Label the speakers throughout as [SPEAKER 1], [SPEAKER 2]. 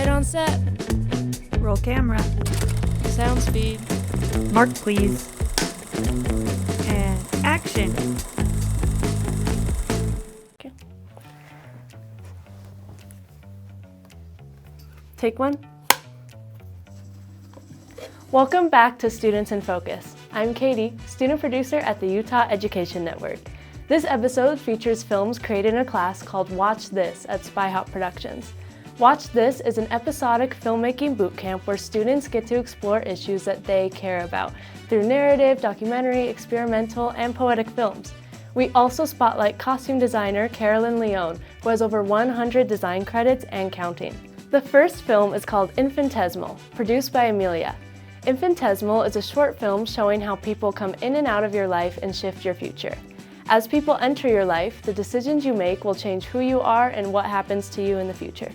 [SPEAKER 1] Quiet on set.
[SPEAKER 2] Roll camera.
[SPEAKER 1] Sound speed.
[SPEAKER 2] Mark, please. And action.
[SPEAKER 1] Okay. Take one. Welcome back to Students in Focus. I'm Katie, student producer at the Utah Education Network. This episode features films created in a class called Watch This at Spy Hop Productions. Watch This is an episodic filmmaking bootcamp where students get to explore issues that they care about through narrative, documentary, experimental, and poetic films. We also spotlight costume designer Carolyn Leone, who has over 100 design credits and counting. The first film is called Infinitesimal, produced by Amelia. Infinitesimal is a short film showing how people come in and out of your life and shift your future. As people enter your life, the decisions you make will change who you are and what happens to you in the future.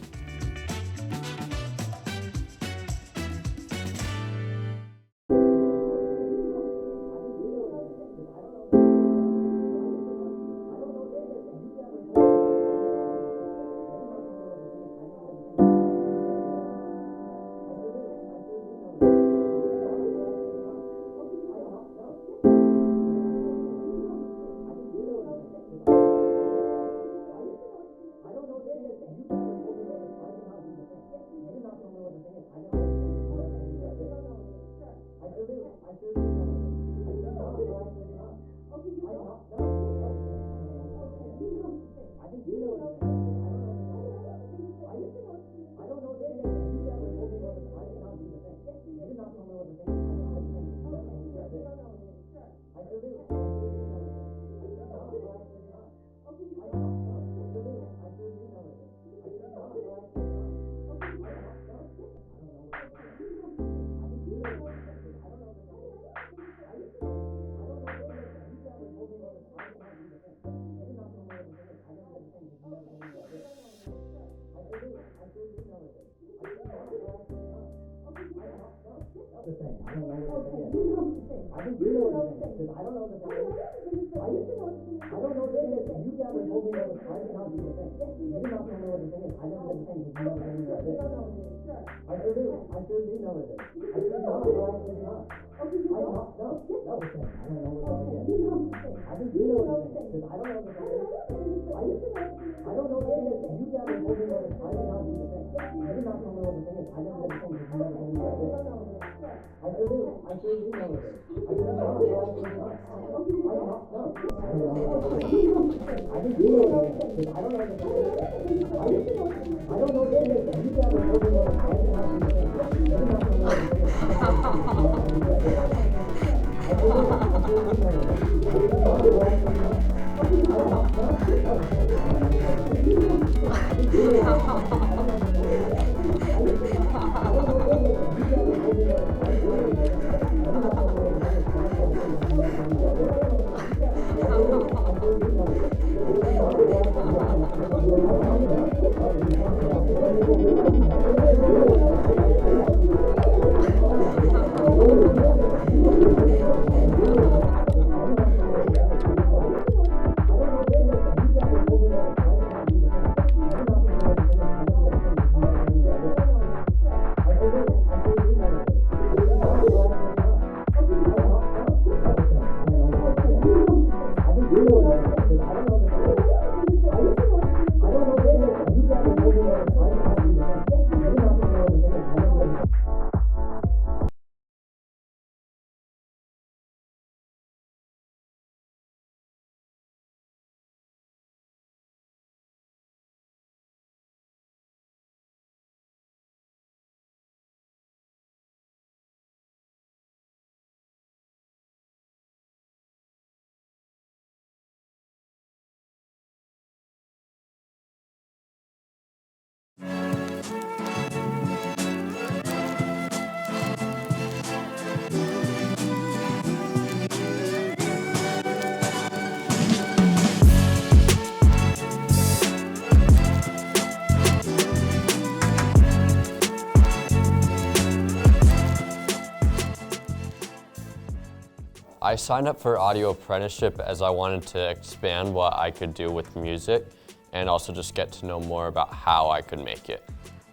[SPEAKER 3] I signed up for audio apprenticeship as I wanted to expand what I could do with music and also just get to know more about how I could make it.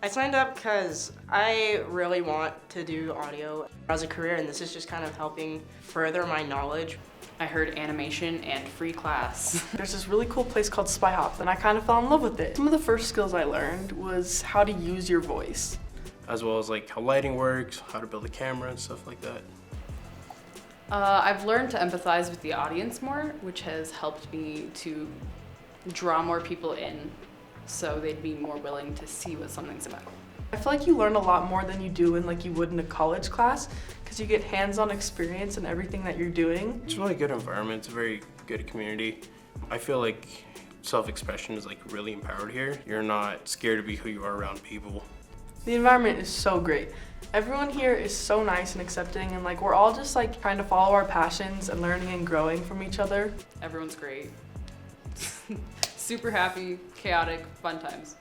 [SPEAKER 4] I signed up because I really want to do audio as a career, and this is just kind of helping further my knowledge.
[SPEAKER 5] I heard animation and free class.
[SPEAKER 6] There's this really cool place called Spy Hop, and I kind of fell in love with it. Some of the first skills I learned was how to use your voice,
[SPEAKER 7] as well as like how lighting works, how to build a camera and stuff like that.
[SPEAKER 5] I've learned to empathize with the audience more, which has helped me to draw more people in so they'd be more willing to see what something's about.
[SPEAKER 6] I feel like you learn a lot more than you do in like you would in a college class because you get hands-on experience in everything that you're doing.
[SPEAKER 7] It's a really good environment. It's a very good community. I feel like self-expression is like really empowered here. You're not scared to be who you are around people.
[SPEAKER 6] The environment is so great. Everyone here is so nice and accepting, and like we're all just like trying to follow our passions and learning and growing from each other.
[SPEAKER 5] Everyone's great. Super happy, chaotic, fun times.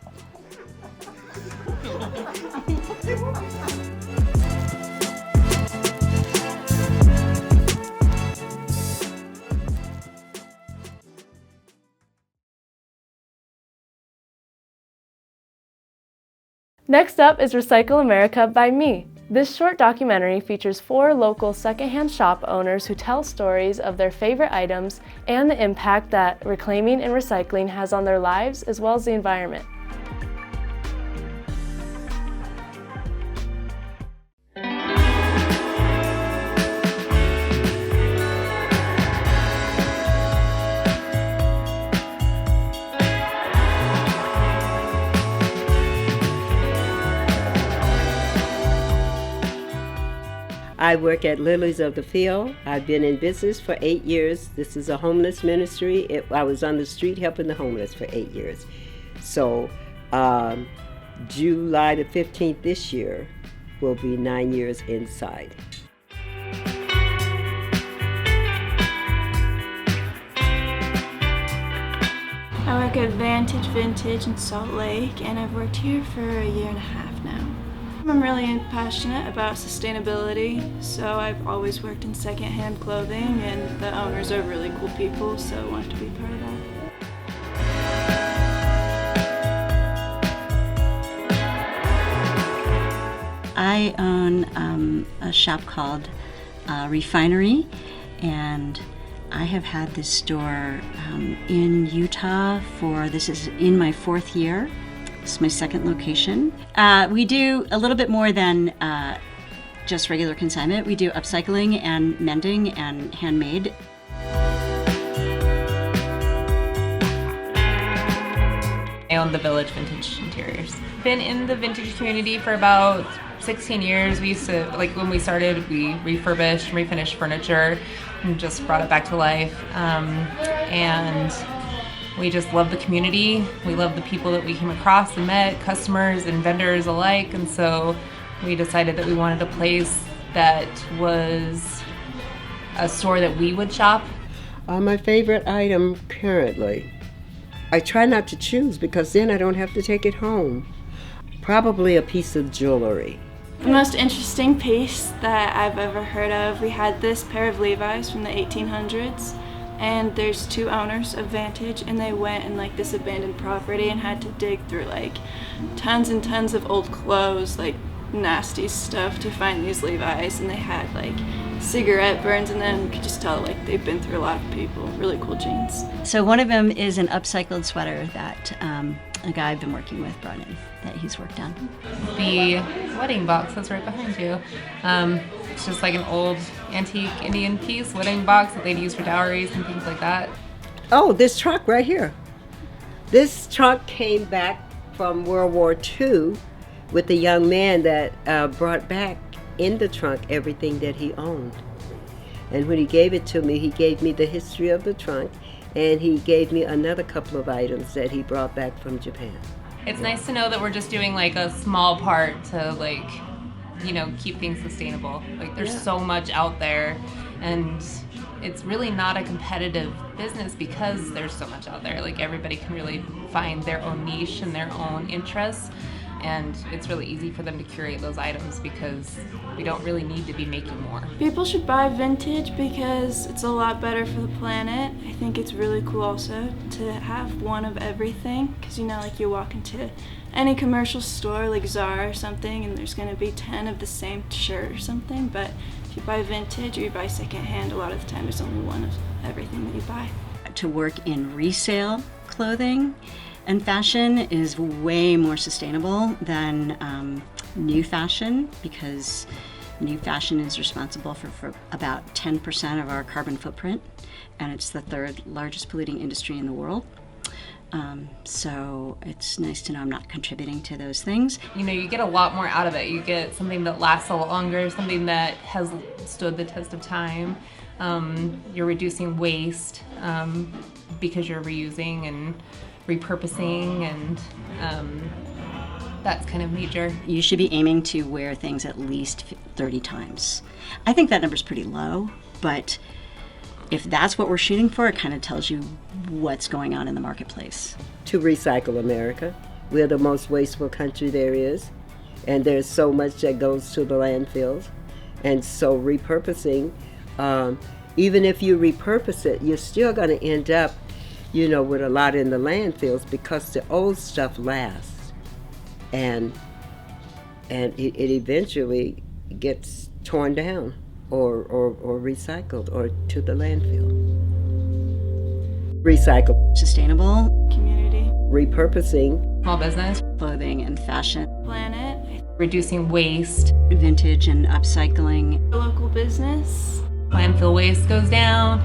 [SPEAKER 1] Next up is Recycle America by me. This short documentary features 4 local secondhand shop owners who tell stories of their favorite items and the impact that reclaiming and recycling has on their lives as well as the environment.
[SPEAKER 8] I work at Lilies of the Field. I've been in business for 8 years. This is a homeless ministry. I was on the street helping the homeless for 8 years. So July the 15th this year will be 9 years inside.
[SPEAKER 9] I work at Vantage Vintage in Salt Lake, and I've worked here for a year and a half now. I'm really passionate about sustainability, so I've always worked in secondhand clothing, and the owners are really cool people, so I wanted to be part of that.
[SPEAKER 10] I own a shop called Refinery, and I have had this store in Utah this is in my 4th year. This is my 2nd location. We do a little bit more than just regular consignment. We do upcycling and mending and handmade.
[SPEAKER 11] I own the Village Vintage Interiors. Been in the vintage community for about 16 years. We used to, like when we started, we refurbished and refinished furniture and just brought it back to life. And we just love the community. We love the people that we came across and met, customers and vendors alike. And so we decided that we wanted a place that was a store that we would shop.
[SPEAKER 8] My favorite item currently, I try not to choose because then I don't have to take it home. Probably a piece of jewelry.
[SPEAKER 9] The most interesting piece that I've ever heard of, we had this pair of Levi's from the 1800s. And there's 2 owners of Vantage, and they went in like this abandoned property and had to dig through like tons and tons of old clothes, like nasty stuff to find these Levi's, and they had like cigarette burns in them. You could just tell like they've been through a lot of people. Really cool jeans.
[SPEAKER 10] So one of them is an upcycled sweater that a guy I've been working with brought in that he's worked on.
[SPEAKER 11] The wedding box that's right behind you. It's just like an old antique Indian piece wedding box that they'd use for dowries and things like that.
[SPEAKER 8] Oh, this trunk right here. This trunk came back from World War II with the young man that brought back in the trunk everything that he owned. And when he gave it to me, he gave me the history of the trunk, and he gave me another couple of items that he brought back from Japan.
[SPEAKER 11] It's nice to know that we're just doing like a small part to like, you know, keep things sustainable. Like there's so much out there, and it's really not a competitive business because there's so much out there. Like everybody can really find their own niche and their own interests. and it's really easy for them to curate those items because we don't really need to be making more.
[SPEAKER 9] People should buy vintage because it's a lot better for the planet. I think it's really cool also to have one of everything, because you know, like you walk into any commercial store like Zara or something and there's going to be 10 of the same shirt or something, but if you buy vintage or you buy secondhand, a lot of the time there's only one of everything that you buy.
[SPEAKER 10] To work in resale clothing and fashion is way more sustainable than new fashion, because new fashion is responsible for about 10% of our carbon footprint, and it's the third largest polluting industry in the world. So it's nice to know I'm not contributing to those things.
[SPEAKER 11] You know, you get a lot more out of it. You get something that lasts a lot longer, something that has stood the test of time. You're reducing waste because you're reusing and repurposing, and that's kind of major.
[SPEAKER 10] You should be aiming to wear things at least 30 times. I think that number's pretty low, but if that's what we're shooting for, it kind of tells you what's going on in the marketplace.
[SPEAKER 8] To recycle America. We're the most wasteful country there is, and there's so much that goes to the landfills. And so repurposing, even if you repurpose it, you're still going to end up, you know, with a lot in the landfills because the old stuff lasts. And it eventually gets torn down or recycled or to the landfill. Recycle.
[SPEAKER 10] Sustainable.
[SPEAKER 9] Community.
[SPEAKER 8] Repurposing.
[SPEAKER 11] Small business.
[SPEAKER 10] Clothing and fashion.
[SPEAKER 9] Planet.
[SPEAKER 11] Reducing waste.
[SPEAKER 10] Vintage and upcycling.
[SPEAKER 9] Local business.
[SPEAKER 11] Landfill waste goes down.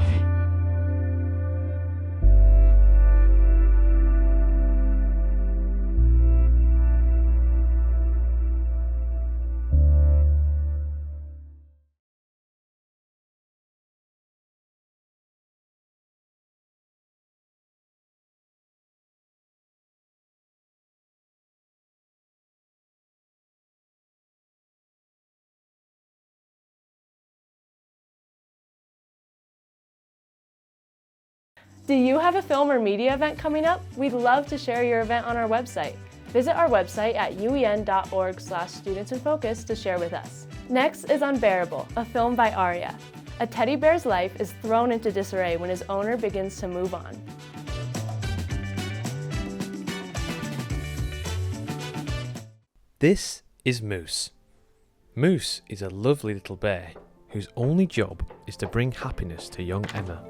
[SPEAKER 1] Do you have a film or media event coming up? We'd love to share your event on our website. Visit our website at uen.org/studentsinfocus to share with us. Next is Unbearable, a film by Arya. A teddy bear's life is thrown into disarray when his owner begins to move on.
[SPEAKER 12] This is Moose. Moose is a lovely little bear whose only job is to bring happiness to young Emma.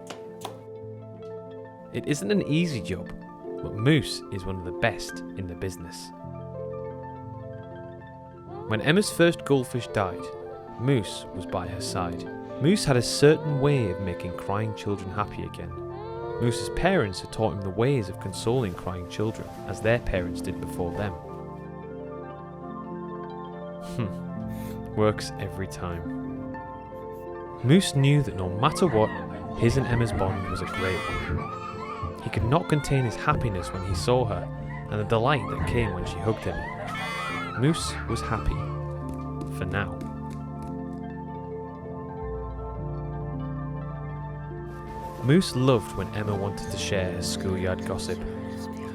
[SPEAKER 12] It isn't an easy job, but Moose is one of the best in the business. When Emma's first goldfish died, Moose was by her side. Moose had a certain way of making crying children happy again. Moose's parents had taught him the ways of consoling crying children, as their parents did before them. Works every time. Moose knew that no matter what, his and Emma's bond was a great one. He could not contain his happiness when he saw her, and the delight that came when she hugged him. Moose was happy. For now. Moose loved when Emma wanted to share her schoolyard gossip.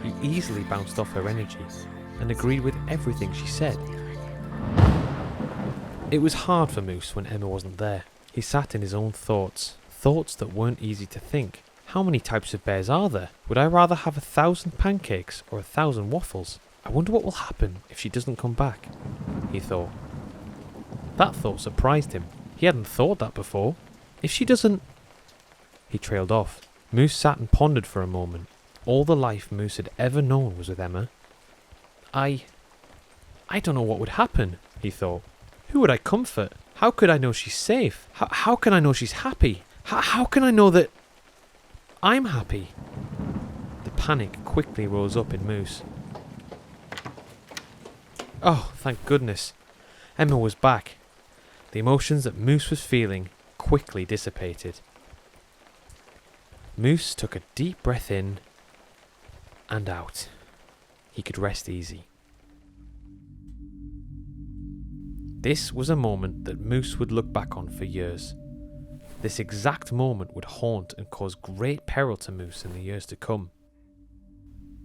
[SPEAKER 12] He easily bounced off her energy, and agreed with everything she said. It was hard for Moose when Emma wasn't there. He sat in his own thoughts that weren't easy to think. How many types of bears are there? Would I rather have 1,000 pancakes or 1,000 waffles? I wonder what will happen if she doesn't come back, he thought. That thought surprised him. He hadn't thought that before. If she doesn't... He trailed off. Moose sat and pondered for a moment. All the life Moose had ever known was with Emma. I don't know what would happen, he thought. Who would I comfort? How could I know she's safe? How can I know she's happy? How can I know that I'm happy? The panic quickly rose up in Moose. Oh, thank goodness. Emma was back. The emotions that Moose was feeling quickly dissipated. Moose took a deep breath in and out. He could rest easy. This was a moment that Moose would look back on for years. This exact moment would haunt and cause great peril to Moose in the years to come.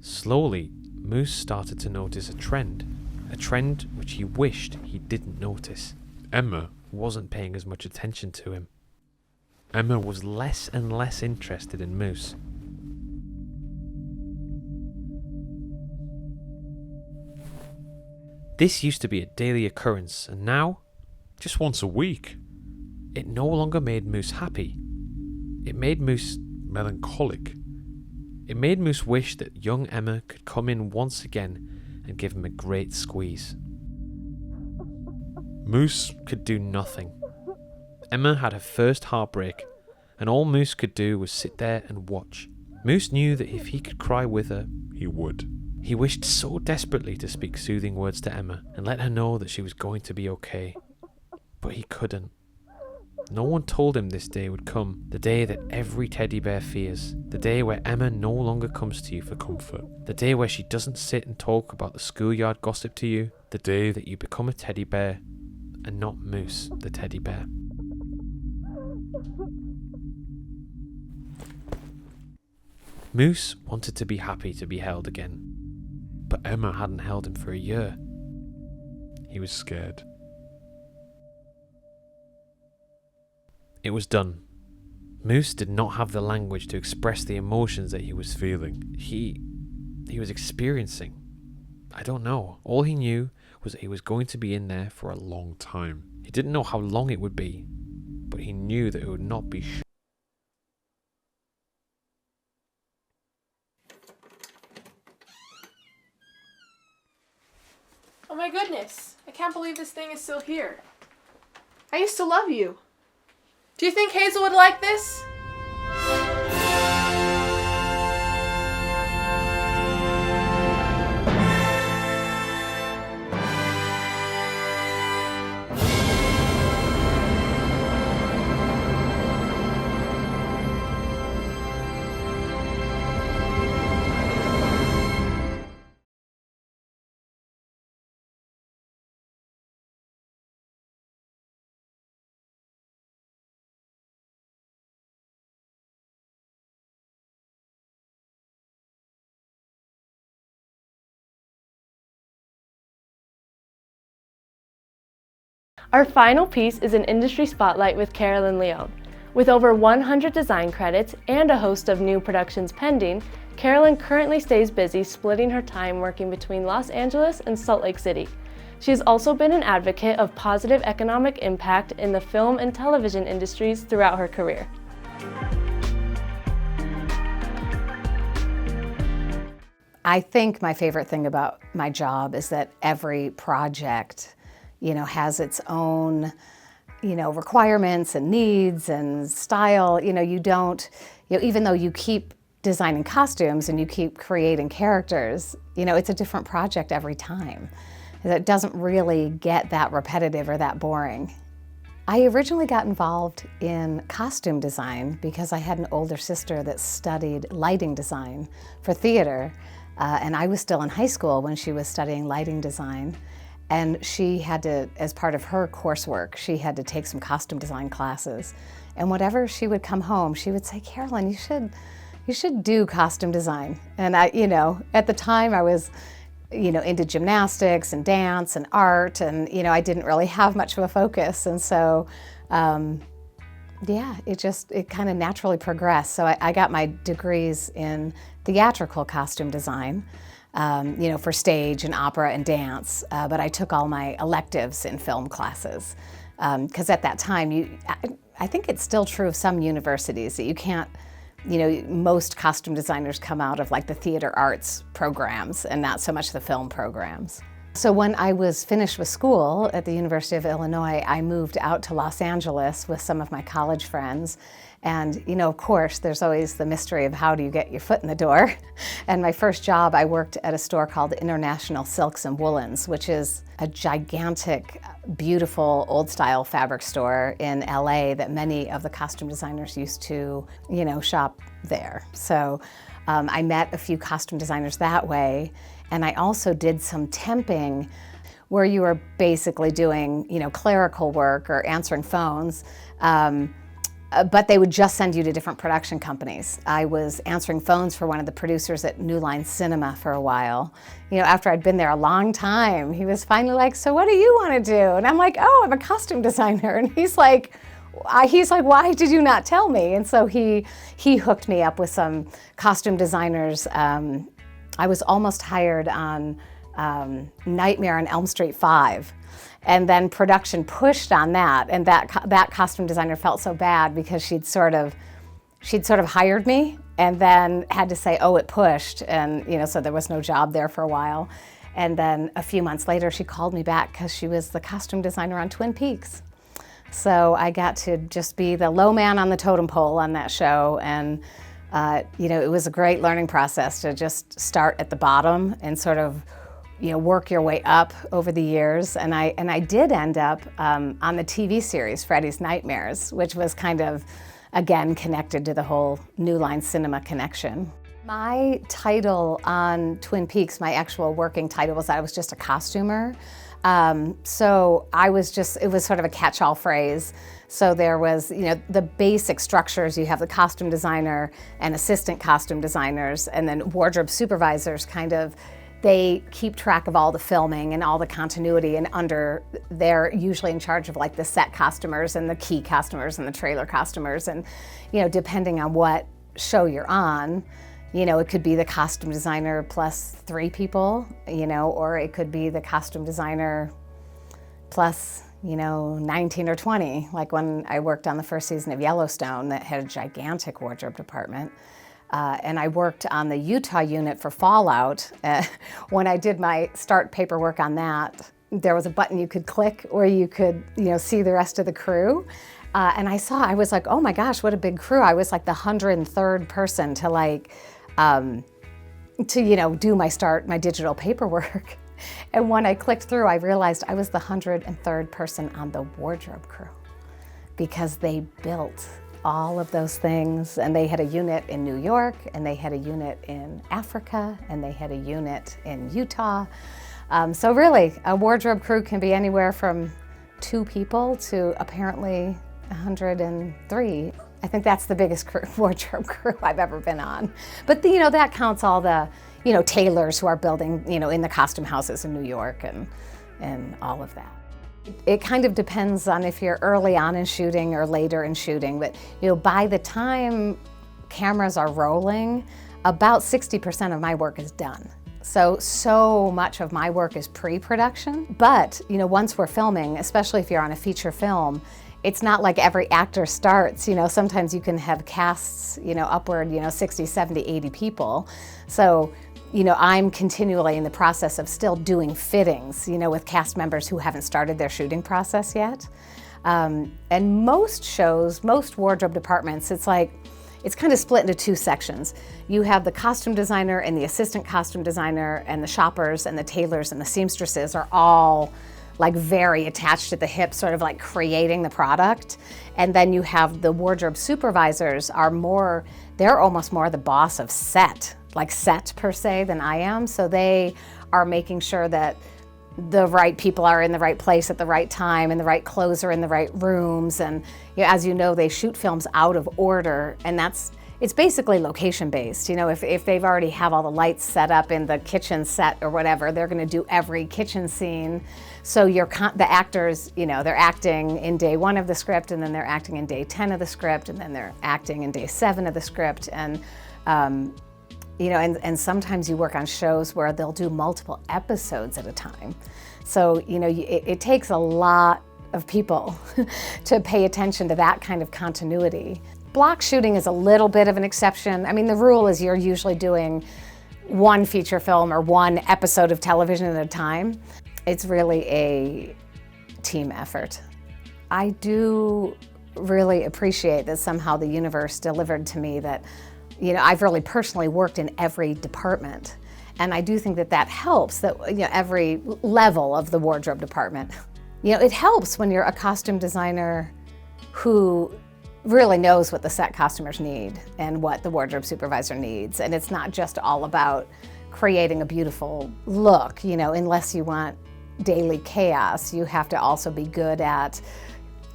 [SPEAKER 12] Slowly, Moose started to notice a trend. a trend which he wished he didn't notice. Emma wasn't paying as much attention to him. Emma was less and less interested in Moose. This used to be a daily occurrence, and now, just once a week. It no longer made Moose happy. It made Moose melancholic. It made Moose wish that young Emma could come in once again and give him a great squeeze. Moose could do nothing. Emma had her first heartbreak, and all Moose could do was sit there and watch. Moose knew that if he could cry with her, he would. He wished so desperately to speak soothing words to Emma and let her know that she was going to be okay. But he couldn't. No one told him this day would come, the day that every teddy bear fears, the day where Emma no longer comes to you for comfort, the day where she doesn't sit and talk about the schoolyard gossip to you, the day that you become a teddy bear and not Moose the teddy bear. Moose wanted to be happy to be held again, but Emma hadn't held him for a year. He was scared. It was done. Moose did not have the language to express the emotions that he was feeling. He was experiencing. I don't know. All he knew was that he was going to be in there for a long time. He didn't know how long it would be, but he knew that it would not be
[SPEAKER 1] Oh my goodness, I can't believe this thing is still here. I used to love you. Do you think Hazel would like this? Our final piece is an industry spotlight with Carolyn Leone. With over 100 design credits and a host of new productions pending, Carolyn currently stays busy splitting her time working between Los Angeles and Salt Lake City. She has also been an advocate of positive economic impact in the film and television industries throughout her career.
[SPEAKER 13] I think my favorite thing about my job is that every project has its own, requirements and needs and style. You don't, even though you keep designing costumes and you keep creating characters, it's a different project every time. It doesn't really get that repetitive or that boring. I originally got involved in costume design because I had an older sister that studied lighting design for theater, and I was still in high school when she was studying lighting design. And she had to, as part of her coursework, she had to take some costume design classes. And whenever she would come home, she would say, "Carolyn, you should do costume design." And I, at the time I was, into gymnastics and dance and art, and I didn't really have much of a focus. And so, it kind of naturally progressed. So I got my degrees in theatrical costume design. For stage and opera and dance, but I took all my electives in film classes. Because at that time, I think it's still true of some universities that you can't, most costume designers come out of like the theater arts programs and not so much the film programs. So when I was finished with school at the University of Illinois, I moved out to Los Angeles with some of my college friends. And, of course, there's always the mystery of how do you get your foot in the door. And my first job, I worked at a store called International Silks and Woolens, which is a gigantic, beautiful, old-style fabric store in LA that many of the costume designers used to, shop there. So I met a few costume designers that way. And I also did some temping where you were basically doing, clerical work or answering phones. but they would just send you to different production companies. I was answering phones for one of the producers at New Line Cinema for a while. You know, after I'd been there a long time, he was finally like, so what do you want to do? And I'm like, oh, I'm a costume designer. And he's like, why did you not tell me? And so he hooked me up with some costume designers. I was almost hired on Nightmare on Elm Street 5. And then production pushed on that, and that costume designer felt so bad because she'd sort of hired me and then had to say, oh, it pushed, and you know, so there was no job there for a while. And then a few months later, she called me back because she was the costume designer on Twin Peaks. So I got to just be the low man on the totem pole on that show, and you know, it was a great learning process to just start at the bottom and sort of, you know, work your way up over the years. And I did end up on the TV series Freddy's Nightmares, which was kind of, again, connected to the whole New Line Cinema connection. My title on Twin Peaks, my actual working title, was that I was just a costumer. So it was sort of a catch-all phrase. So there was, you know, the basic structures. You have the costume designer and assistant costume designers, and then wardrobe supervisors kind of, they keep track of all the filming and all the continuity, and they're usually in charge of like the set costumers and the key costumers and the trailer costumers. And, you know, depending on what show you're on, you know, it could be the costume designer plus 3 people, you know, or it could be the costume designer plus, you know, 19 or 20. Like when I worked on the first season of Yellowstone that had a gigantic wardrobe department. And I worked on the Utah unit for Fallout. When I did my start paperwork on that, there was a button you could click where you could, you know, see the rest of the crew. And I was like, oh my gosh, what a big crew. I was like the 103rd person to like, you know, do my digital paperwork. And when I clicked through, I realized I was the 103rd person on the wardrobe crew because they built all of those things, and they had a unit in New York, and they had a unit in Africa, and they had a unit in Utah. So really, a wardrobe crew can be anywhere from 2 people to apparently 103. I think that's the biggest wardrobe crew I've ever been on. But you know, that counts all the, you know, tailors who are building, you know, in the costume houses in New York and all of that. It kind of depends on if you're early on in shooting or later in shooting, but you know, by the time cameras are rolling, about 60% of my work is done. So much of my work is pre-production, but you know, once we're filming, especially if you're on a feature film, it's not like every actor starts, you know, sometimes you can have casts, you know, upward, you know, 60, 70, 80 people. So, you know, I'm continually in the process of still doing fittings, you know, with cast members who haven't started their shooting process yet. And most shows, most wardrobe departments, it's kind of split into 2 sections. You have the costume designer and the assistant costume designer, and the shoppers and the tailors and the seamstresses are all like very attached at the hip, sort of like creating the product. And then you have the wardrobe supervisors they're almost more the boss of set per se than I am. So they are making sure that the right people are in the right place at the right time, and the right clothes are in the right rooms. And you know, as you know, they shoot films out of order, and it's basically location based. You know, if they've already have all the lights set up in the kitchen set or whatever, they're going to do every kitchen scene. So the actors, you know, they're acting in day 1 of the script, and then they're acting in day 10 of the script, and then they're acting in day 7 of the script. And you know, and sometimes you work on shows where they'll do multiple episodes at a time. So, you know, it takes a lot of people to pay attention to that kind of continuity. Block shooting is a little bit of an exception. I mean, the rule is you're usually doing 1 feature film or 1 episode of television at a time. It's really a team effort. I do really appreciate that somehow the universe delivered to me that, you know, I've really personally worked in every department. And I do think that helps, that, you know, every level of the wardrobe department. You know, it helps when you're a costume designer who really knows what the set costumers need and what the wardrobe supervisor needs. And it's not just all about creating a beautiful look, you know, unless you want daily chaos. You have to also be good at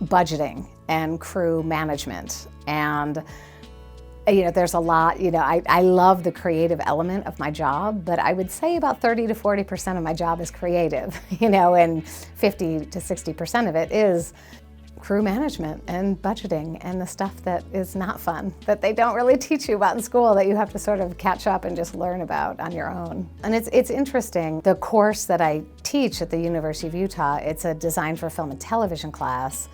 [SPEAKER 13] budgeting and crew management. And there's a lot, I love the creative element of my job, but I would say about 30 to 40% of my job is creative, and 50 to 60% of it is crew management and budgeting and the stuff that is not fun, that they don't really teach you about in school, that you have to sort of catch up and just learn about on your own. And it's interesting, the course that I teach at the University of Utah, it's a design for film and television class,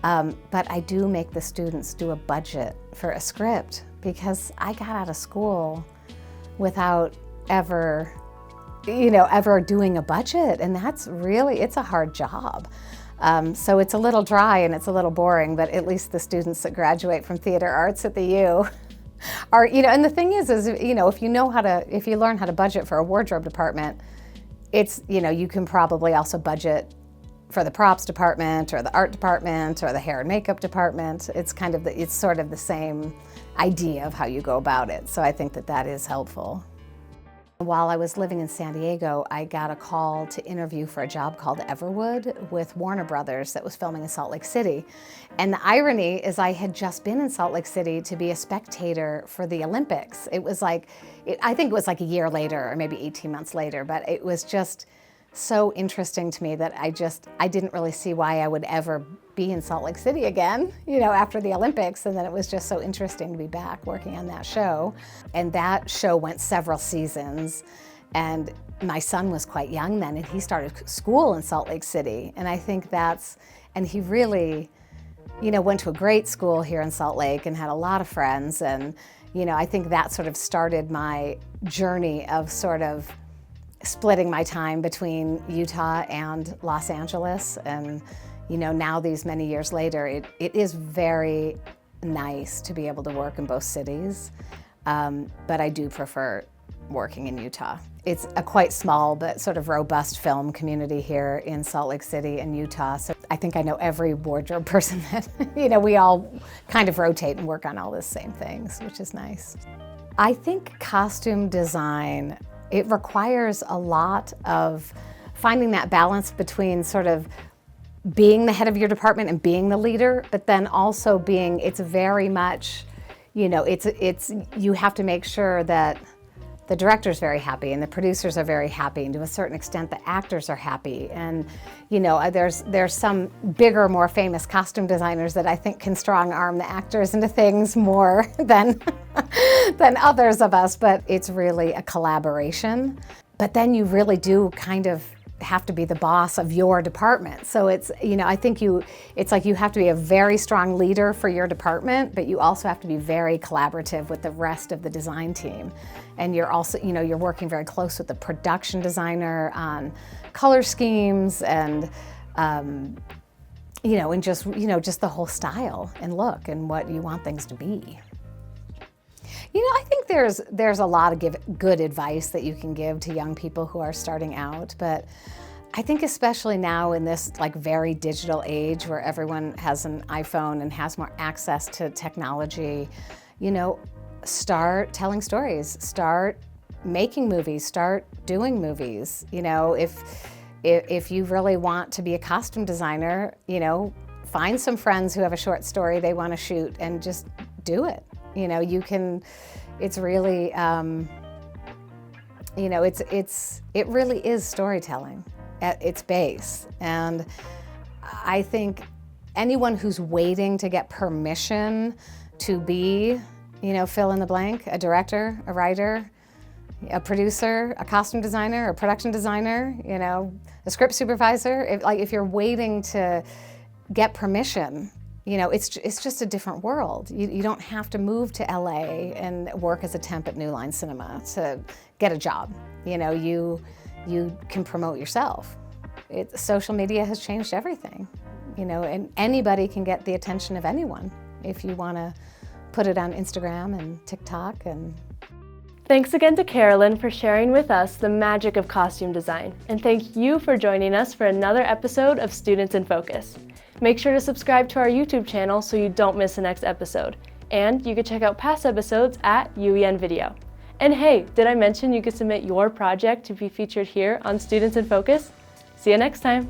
[SPEAKER 13] but I do make the students do a budget for a script because I got out of school without ever doing a budget, and it's a hard job. So it's a little dry and it's a little boring, but at least the students that graduate from theater arts at the U are, and the thing is, if you learn how to budget for a wardrobe department, you can probably also budget for the props department or the art department or the hair and makeup department. It's sort of the same idea of how you go about it. So I think that is helpful. While I was living in San Diego, I got a call to interview for a job called Everwood with Warner Brothers that was filming in Salt Lake City. And the irony is I had just been in Salt Lake City to be a spectator for the Olympics. It was I think it was like a year later or maybe 18 months later, but it was just so interesting to me that I didn't really see why I would ever be in Salt Lake City again, after the Olympics, and then it was just so interesting to be back working on that show. And that show went several seasons, and my son was quite young then, and he started school in Salt Lake City, and I think and he really, went to a great school here in Salt Lake and had a lot of friends, and, I think that sort of started my journey of sort of splitting my time between Utah and Los Angeles. And now these many years later, it is very nice to be able to work in both cities, but I do prefer working in Utah. It's a quite small but sort of robust film community here in Salt Lake City and Utah, so I think I know every wardrobe person that, we all kind of rotate and work on all the same things, which is nice. I think costume design, it requires a lot of finding that balance between sort of being the head of your department and being the leader, but then also it's very much, you have to make sure that the director's very happy and the producers are very happy, and to a certain extent the actors are happy. And there's some bigger, more famous costume designers that I think can strong arm the actors into things more than others of us, but it's really a collaboration. But then you really do kind of have to be the boss of your department. So it's, I think it's like you have to be a very strong leader for your department, but you also have to be very collaborative with the rest of the design team. And you're also, you're working very close with the production designer on color schemes and, and just the whole style and look and what you want things to be. I think there's a lot of good advice that you can give to young people who are starting out, but I think especially now in this very digital age where everyone has an iPhone and has more access to technology, start telling stories, start making movies, start doing movies. If you really want to be a costume designer, find some friends who have a short story they want to shoot and just do it. It's really, it really is storytelling at its base. And I think anyone who's waiting to get permission to be, fill in the blank, a director, a writer, a producer, a costume designer, a production designer, a script supervisor, if you're waiting to get permission, it's just a different world. You don't have to move to LA and work as a temp at New Line Cinema to get a job. You can promote yourself. Social media has changed everything, and anybody can get the attention of anyone if you want to put it on Instagram and TikTok. And
[SPEAKER 1] Thanks again to Carolyn for sharing with us the magic of costume design, and thank you for joining us for another episode of Students in Focus. Make sure to subscribe to our YouTube channel so you don't miss the next episode. And you can check out past episodes at UEN Video. And hey, did I mention you could submit your project to be featured here on Students in Focus? See you next time.